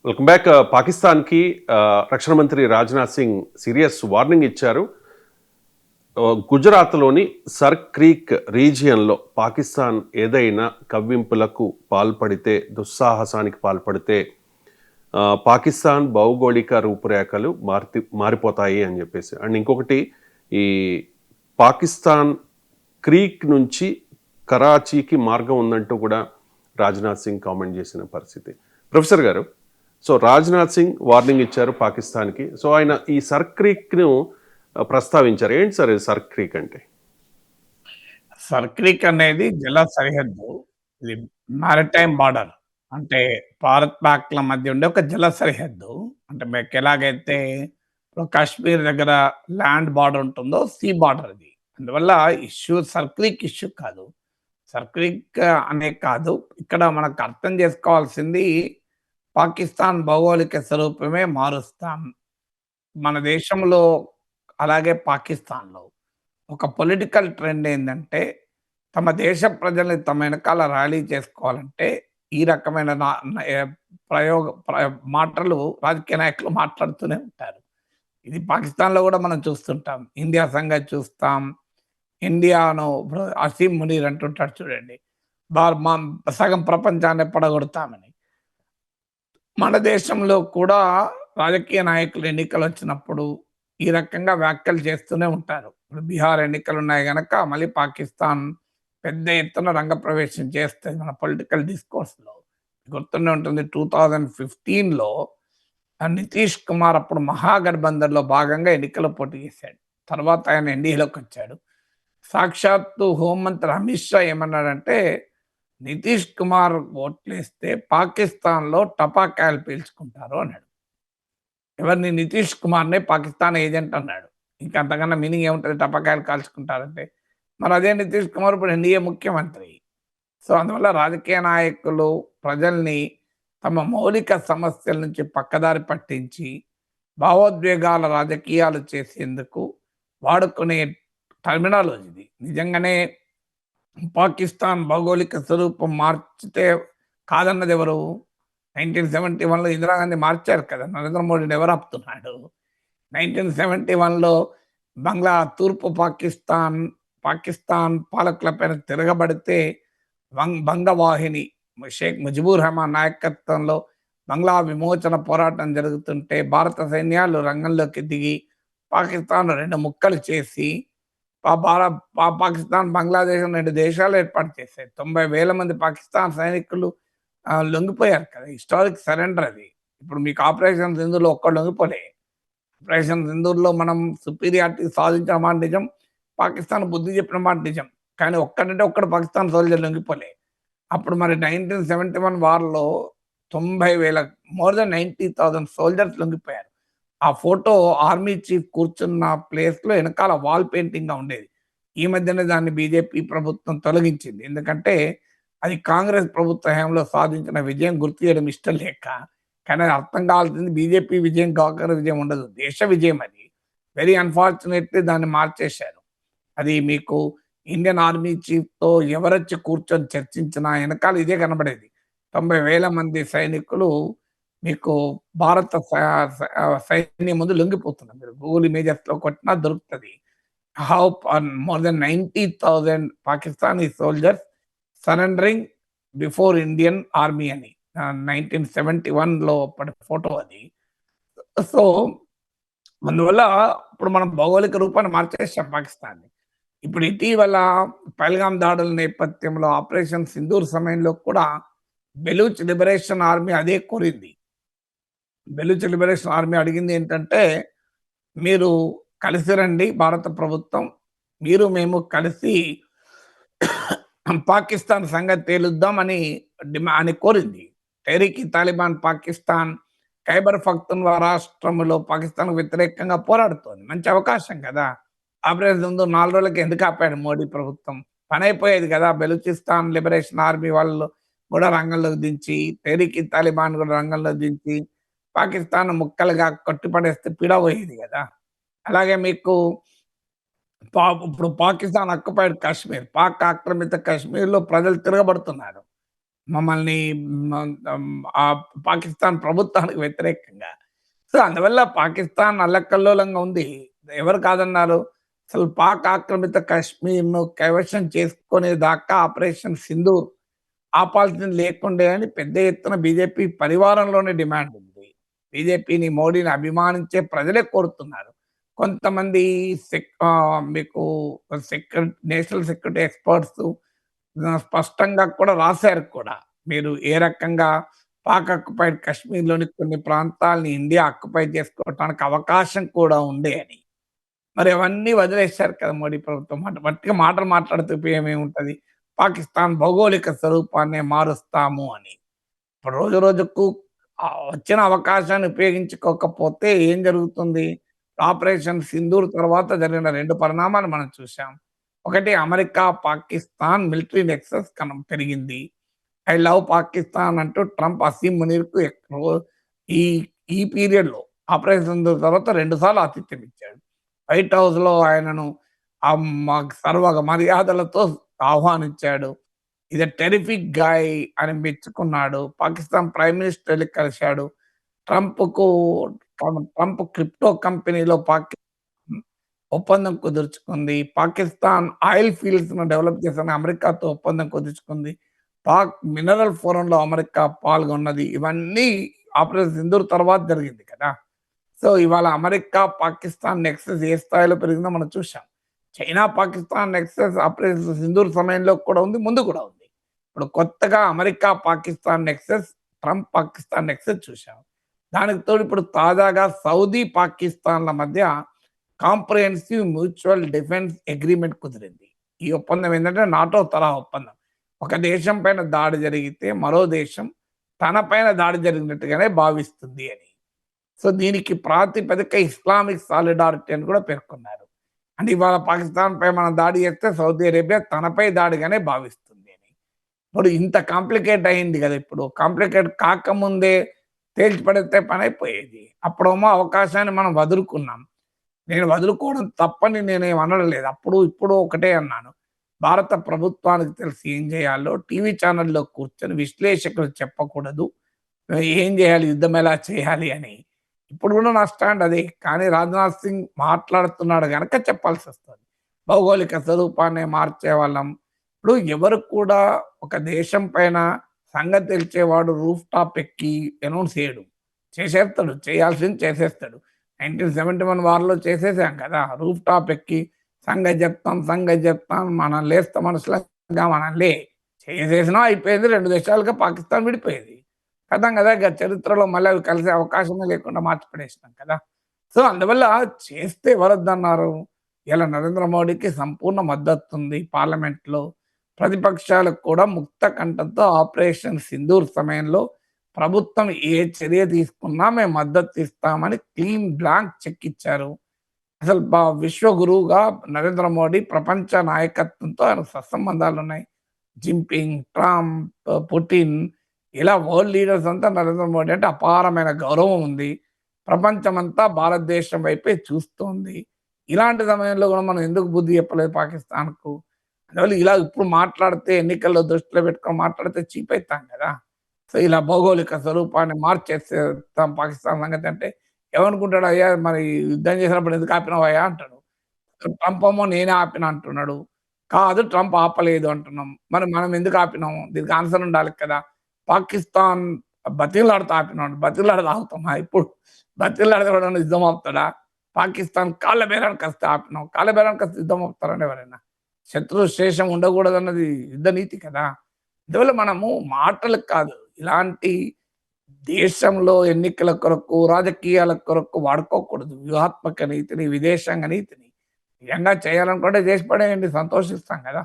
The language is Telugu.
Welcome back. పాకిస్తాన్‌కి రక్షణ మంత్రి రాజ్‌నాథ్ సింగ్ సీరియస్ వార్నింగ్ ఇచ్చారు. గుజరాత్‌లోని సర్ క్రీక్ రీజియన్‌లో పాకిస్తాన్ ఏదైనా కవ్వింపులకు పాల్పడితే, దుస్సాహసానికి పాల్పడితే పాకిస్తాన్ భౌగోళిక రూపురేఖలు మారిపోతాయి అని చెప్పేసి. అండ్ ఇంకొకటి, ఈ పాకిస్తాన్ క్రీక్ నుంచి కరాచీకి మార్గం ఉందంటూ కూడా రాజ్‌నాథ్ సింగ్ కామెంట్ చేసిన పరిస్థితి. ప్రొఫెసర్ గారు, సో రాజ్‌నాథ్ సింగ్ వార్నింగ్ ఇచ్చారు పాకిస్తాన్‌కి. సో ఆయన ఈ సర్ క్రీక్‌ను ప్రస్తావించారు. ఏంటి సార్ ఇది సర్ క్రీక్ అంటే? సర్ క్రీక్ అనేది జల సరిహద్దు. ఇది మారిటైమ్ బార్డర్. అంటే భారత్, పాక్‌ల మధ్య ఉండే ఒక జల సరిహద్దు. అంటే మీకెలాగైతే ఇప్పుడు కాశ్మీర్ దగ్గర ల్యాండ్ బార్డర్ ఉంటుందో, సీ బార్డర్ ఇది. అందువల్ల ఇష్యూ సర్ క్రీక్ ఇష్యూ కాదు. సర్ క్రీక్ అనే కాదు. ఇక్కడ మనకు అర్థం చేసుకోవాల్సింది పాకిస్తాన్ భౌగోళిక స్వరూపమే మారుస్తాం. మన దేశంలో అలాగే పాకిస్తాన్‌లో ఒక పొలిటికల్ ట్రెండ్ ఏందంటే, తమ దేశ ప్రజల్ని తమ వెనకాల ర్యాలీ చేసుకోవాలంటే, ఈ రకమైన నా న ప్రయోగ ప్ర మాటలు రాజకీయ నాయకులు మాట్లాడుతూనే ఉంటారు. ఇది పాకిస్తాన్‌లో గూడా మనం చూస్తుంటాం. ఇండియా సంగతి చూస్తాం. ఇండియాను ఇప్పుడు అసీం మునీర్ అంటుంటాడు చూడండి. మా సగం ప్రపంచాన్ని పడగొడతామని. మన దేశంలో కూడా రాజకీయ నాయకులు ఎన్నికలొచ్చినప్పుడు ఈ రకంగా వ్యాఖ్యలు చేస్తూనే ఉంటారు. ఇప్పుడు బీహార్ ఎన్నికలున్నాయి గనక మళ్ళీ పాకిస్తాన్ పెద్ద ఎత్తున రంగప్రవేశం చేస్తది మన పొలిటికల్ డిస్కోర్స్‌లో. గుర్తుండే ఉంటుంది 2015లో నితీష్ కుమార్ అప్పుడు మహాగఠబంధన్‌లో భాగంగా ఎన్నికల్లో పోటీ చేశాడు. తర్వాత ఆయన ఎన్‌డీఏలోకొచ్చాడు. సాక్షాత్తు హోంమంత్రి అమిత్ షా ఏమన్నాడంటే, నితీష్ కుమార్ ఓట్లేస్తే పాకిస్తాన్‌లో టపాకాయలు పేల్చుకుంటారు అన్నాడు. ఎవరిని? నితీష్ కుమార్‌నే పాకిస్తాన్ ఏజెంట్ అన్నాడు. ఇంకా అంతకన్నా మీనింగ్ ఏముంటది టపాకాయలు కాల్చుకుంటారంటే. మరి అదే నితీష్ కుమార్ ఇప్పుడు ఎన్‌డీఏ ముఖ్యమంత్రి. సో, అందువల్ల రాజకీయ నాయకులు ప్రజల్ని తమ మౌలిక సమస్యల నుంచి పక్కదారి పట్టించి, భావోద్వేగాల రాజకీయాలు చేసేందుకు వాడుకునే టర్మినాలజీ ఇది. నిజంగానే పాకిస్తాన్ భౌగోళిక స్వరూపం మార్చితే కాదన్నదెవరు? 1971లో ఇందిరాగాంధీ మార్చారు కదా! నరేంద్ర మోడీని ఎవరు ఆపుతున్నాడు? 1971లో తూర్పు పాకిస్తాన్ పాలకుల పైన తిరగబడితే బంగవాహిని షేక్ ముజిబుర్ రెహమాన్ నాయకత్వంలో బంగ్లా విమోచన పోరాటం జరుగుతుంటే భారత సైన్యాలు రంగంలోకి దిగి పాకిస్తాన్‌ను 2 ముక్కలు చేసి పా భార పా పాకిస్తాన్, బంగ్లాదేశ్ 2 దేశాలు ఏర్పాటు చేశాయి. 90,000 మంది పాకిస్తాన్ సైనికులు లొంగిపోయారు కదా! హిస్టారిక్ సరెండర్ అది. ఇప్పుడు మీకు ఆపరేషన్ సింధూర్‌లో ఒక్కడు లొంగిపోలే. ఆపరేషన్ సింధూర్‌లో మనం సుపీరియారిటీ సాధించిన మాట నిజం. పాకిస్తాన్ బుద్ధి చెప్పిన మాట నిజం. కానీ ఒక్కడంటే ఒక్కడు పాకిస్తాన్ సోల్జర్ లొంగిపోలే. అప్పుడు మరి 1971 వార్‌లో 90,000 మోర్ థాన్ 90,000 సోల్జర్స్ లొంగిపోయారు. ఆ ఫోటో ఆర్మీ చీఫ్ కూర్చున్న ప్లేస్‌లో ఎనకాల వాల్ పెయింటింగ్‌గా ఉండేది. ఈ మధ్యనే దాన్ని బీజేపీ ప్రభుత్వం తొలగించింది. ఎందుకంటే అది కాంగ్రెస్ ప్రభుత్వ హయాంలో సాధించిన విజయం గుర్తు చేయడం ఇష్టం లేక. కానీ అది అర్థం కావాల్సింది బీజేపీ విజయం, కాంగ్రెస్ విజయం ఉండదు. దేశ విజయం అది. వెరీ అన్‌ఫార్చునేట్‌లీ దాన్ని మార్చేశారు. అది మీకు ఇండియన్ ఆర్మీ చీఫ్‌తో ఎవరొచ్చి కూర్చొని చర్చించినా ఎనకాల ఇదే కనబడేది. 90,000 మంది సైనికులు మీకు భారత సైన్యం ముందు లొంగిపోతున్నారు. మీరు గూగుల్ ఇమేజెస్‌లో కొట్టినా దొరుకుతది. How more than 90,000 Pakistani soldiers surrendering before Indian army అని. 1971లో అప్పటి ఫోటో అది. సో, అందువల్ల ఇప్పుడు మనం భౌగోళిక రూపాన్ని మార్చేసాం పాకిస్తాన్‌ని. ఇప్పుడు ఇటీవల పహల్గామ్ దాడుల నేపథ్యంలో ఆపరేషన్ సింధూర్ సమయంలో కూడా బెలూచ్ లిబరేషన్ ఆర్మీ అదే కోరింది. బెలూచ్ లిబరేషన్ ఆర్మీ అడిగింది ఏంటంటే, మీరు కలిసి రండి భారత ప్రభుత్వం. మీరు మేము కలిసి పాకిస్తాన్ సంగతి తేలుద్దాం అని కోరింది. తెహ్రీక్ తాలిబాన్ పాకిస్తాన్ ఖైబర్ పఖ్తూన్‌ఖ్వా రాష్ట్రంలో పాకిస్తాన్‌కు వ్యతిరేకంగా పోరాడుతోంది. మంచి అవకాశం కదా! ఆపరేషన్ సింధూర్ 4 రోజులకి ఎందుకు ఆపాడు మోడీ ప్రభుత్వం? పనైపోయేది కదా! బెలూచిస్తాన్ లిబరేషన్ ఆర్మీ వాళ్ళు కూడా రంగంలోకి దించి, తెహ్రీక్ తాలిబాన్ కూడా రంగంలోకి దించి, పాకిస్తాన్ ముక్కలుగా కొట్టిపడేస్తే పీడ పోయేది కదా! అలాగే మీకు ఇప్పుడు పాకిస్తాన్ ఆక్యుపైడ్ కాశ్మీర్, పాక్ ఆక్రమిత కాశ్మీర్‌లో ప్రజలు తిరగబడుతున్నారు. మమ్మల్ని పాకిస్తాన్ ప్రభుత్వానికి వ్యతిరేకంగా. సో, అందువల్ల పాకిస్తాన్ అల్లకల్లోలంగా ఉంది. ఎవరు కాదన్నారు? అసలు పాక్ ఆక్రమిత కశ్మీర్‌ను కైవశం చేసుకునేదాకా ఆపరేషన్ సింధూర్ ఆపాల్సింది లేకుండే అని పెద్ద ఎత్తున బీజేపీ పరివారంలోనే డిమాండ్ ఉంది. బీజేపీని, మోడీని అభిమానించే ప్రజలే కోరుతున్నారు. కొంతమంది మీకు నేషనల్ సెక్యూరిటీ ఎక్స్‌పర్ట్స్ స్పష్టంగా కూడా రాసారు కూడా. మీరు ఏ రకంగా పాక్ ఆక్యుపైడ్ కశ్మీర్‌లోని కొన్ని ప్రాంతాల్ని ఇండియా ఆక్యుపై చేసుకోవటానికి అవకాశం కూడా ఉంది అని. మరి అవన్నీ వదిలేసారు కదా మోడీ ప్రభుత్వం. వట్టిగా మాటలు మాట్లాడుతూ ఏమేముంటది? పాకిస్తాన్ భౌగోళిక స్వరూపాన్నే మారుస్తాము అని. ఇప్పుడు రోజు రోజుకు వచ్చిన అవకాశాన్ని ఉపయోగించుకోకపోతే ఏం జరుగుతుంది? ఆపరేషన్ సింధూర్ తర్వాత జరిగిన 2 పరిణామాలు మనం చూసాం. ఒకటి అమెరికా, పాకిస్తాన్ మిలిటరీ నెక్సస్ పెరిగింది. ఐ లవ్ పాకిస్తాన్ అంటూ ట్రంప్ అసీం మునీర్‌కు ఈ ఈ పీరియడ్‌లో ఆపరేషన్ సింధూర్ తర్వాత 2 సార్లు ఆతిథ్యం ఇచ్చాడు. వైట్ హౌస్‌లో ఆయనను సర్వ మర్యాదలతో ఆహ్వానించాడు. ఈస్ ఎ టెర్రిఫిక్ గాయ్ అని మెచ్చుకున్నాడు. పాకిస్తాన్ ప్రైమ్ మినిస్టర్ ఎళ్లి కలిసాడు. ట్రంప్‌కు ట్రంప్ క్రిప్టో కంపెనీలో ఒప్పందం కుదుర్చుకుంది. పాకిస్తాన్ ఆయిల్ ఫీల్డ్స్‌ను డెవలప్ చేసిన అమెరికాతో ఒప్పందం కుదుర్చుకుంది. పాక్ మినరల్ ఫోరంలో అమెరికా పాల్గొన్నది. ఇవన్నీ ఆపరేషన్ సింధూర్ తర్వాత జరిగింది కదా! సో, ఇవాళ అమెరికా, పాకిస్తాన్ నెక్సస్ ఏ స్థాయిలో పెరిగిందో మనం చూసాం. China, Pakistan Nexus operation Sindoor సమయంలో కూడా ఉంది. ముందు కూడా ఉంది. ఇప్పుడు కొత్తగా America, Pakistan Nexus, Trump Pakistan Nexus చూసాం. దానికి తోడు ఇప్పుడు తాజాగా సౌదీ, పాకిస్తాన్‌ల మధ్య కాంప్రహెన్సివ్ మ్యూచువల్ డిఫెన్స్ అగ్రీమెంట్ కుదిరింది. ఈ ఒప్పందం ఏంటంటే నాటో తరహా ఒప్పందం. ఒక దేశం పైన దాడి జరిగితే మరో దేశం తన పైన దాడి జరిగినట్టుగానే భావిస్తుంది అని. సో, దీనికి ప్రాతిపదిక ఇస్లామిక్ సాలిడారిటీ అని కూడా పేర్కొన్నారు. అంటే ఇవాళ పాకిస్తాన్‌పై మనం దాడి చేస్తే సౌదీ అరేబియా తనపై దాడిగానే భావిస్తుంది అని. ఇప్పుడు ఇంత కాంప్లికేట్ అయింది కదా! ఇప్పుడు కాంప్లికేట్ కాకముందే తేల్చిపడితే పనైపోయేది. అప్పుడేమో అవకాశాన్ని మనం వదులుకున్నాం. నేను వదులుకోవడం తప్పని నేనేమి అనడం లేదు. అప్పుడు, ఇప్పుడు ఒకటే అన్నాను. భారత ప్రభుత్వానికి తెలిసి ఏం చేయాలో టీవీ ఛానెల్‌లో కూర్చొని విశ్లేషకులు చెప్పకూడదు. ఏం చేయాలి? యుద్ధం ఎలా చేయాలి అని. ఇప్పుడు కూడా నా స్టాండ్ అదే. కానీ రాజ్‌నాథ్ సింగ్ మాట్లాడుతున్నాడు గనక చెప్పాల్సొస్తది. భౌగోళిక స్వరూపాన్నే మార్చేవాళ్ళం. ఇప్పుడు ఎవరు కూడా ఒక దేశం పైన సంగతి తెలిచేవాడు రూఫ్ టాప్ ఎక్కి అనౌన్స్ చేయడు. చేసేస్తాడు. చేయాల్సింది చేసేస్తాడు. 1971 వార్‌లో చేసేసాం కదా! రూఫ్ టాప్ ఎక్కి సంగతి చెప్తాం, సంగతి చెప్తాం, మనం లేస్త మనుషులంగా మనం చేసేసినా అయిపోయింది. 2 దేశాలుగా పాకిస్తాన్ విడిపోయేది. ఖతం కదా! ఇక చరిత్రలో మళ్ళీ అవి కలిసే అవకాశమే లేకుండా మార్చి పడేసినాం కదా! సో, అందువల్ల చేస్తే ఎవరొద్దన్నారు? ఇలా నరేంద్ర మోడీకి సంపూర్ణ మద్దతుంది పార్లమెంట్‌లో. ప్రతిపక్షాలకు కూడా ముక్త కంఠంతో ఆపరేషన్ సింధూర్ సమయంలో ప్రభుత్వం ఏ చర్య తీసుకున్నా మేము మద్దతు ఇస్తామని క్లీన్ బ్లాంక్ చెక్ ఇచ్చారు. అసలు విశ్వ గురువుగా నరేంద్ర మోడీ ప్రపంచ నాయకత్వంతో ఆయనకు సత్సంబంధాలున్నాయి. జిన్‌పింగ్, ట్రంప్, పుటిన్ ఇలా వరల్డ్ లీడర్స్ అంతా నరేంద్ర మోడీ అంటే అపారమైన గౌరవం ఉంది. ప్రపంచమంతా భారతదేశం వైపే చూస్తోంది. ఇలాంటి సమయంలో కూడా మనం ఎందుకు బుద్ధి చెప్పలేదు పాకిస్తాన్‌కు? అందువల్ల ఇలా ఇప్పుడు మాట్లాడితే ఎన్నికల్లో దృష్టిలో పెట్టుకొని మాట్లాడితే చీప్ అయితాం కదా! సో, ఇలా భౌగోళిక స్వరూపాన్ని మార్చేసేస్తాం పాకిస్తాన్ సంగతి అంటే ఏమనుకుంటాడు? అయ్యా మరి యుద్ధం చేసినప్పుడు ఎందుకు ఆపినవయ్యా అంటాడు. ట్రంప్ ఏమో నేనే ఆపిన అంటున్నాడు. కాదు ట్రంప్ ఆపలేదు అంటున్నాం. మరి మనం ఎందుకు ఆపినాము? దీనికి ఆన్సర్ ఉండాలి కదా! పాకిస్తాన్ బతిమిలాడితే ఆపినాడు. బతిమిలాడితే ఆగుతామా ఇప్పుడు? బతిమిలాడితే ఎవడన్నా యుద్ధం ఆపుతాడా? పాకిస్తాన్ కాళ్ళ బేరానికి వస్తే ఆపినాం. కాళ్ళ బేరానికి వస్తే యుద్ధం ఆపుతారండి ఎవరైనా? శత్రు శేషం ఉండకూడదన్నది యుద్ధ నీతి కదా! అందువల్ల మనము మాటలకు కాదు ఇలాంటి దేశంలో ఎన్నికల కొరకు, రాజకీయాల కొరకు వాడుకోకూడదు. వ్యూహాత్మక నీతిని, విదేశాంగ నీతిని. నిజంగా చేయాలనుకుంటే చేసి పడేయండి సంతోషిస్తాం కదా!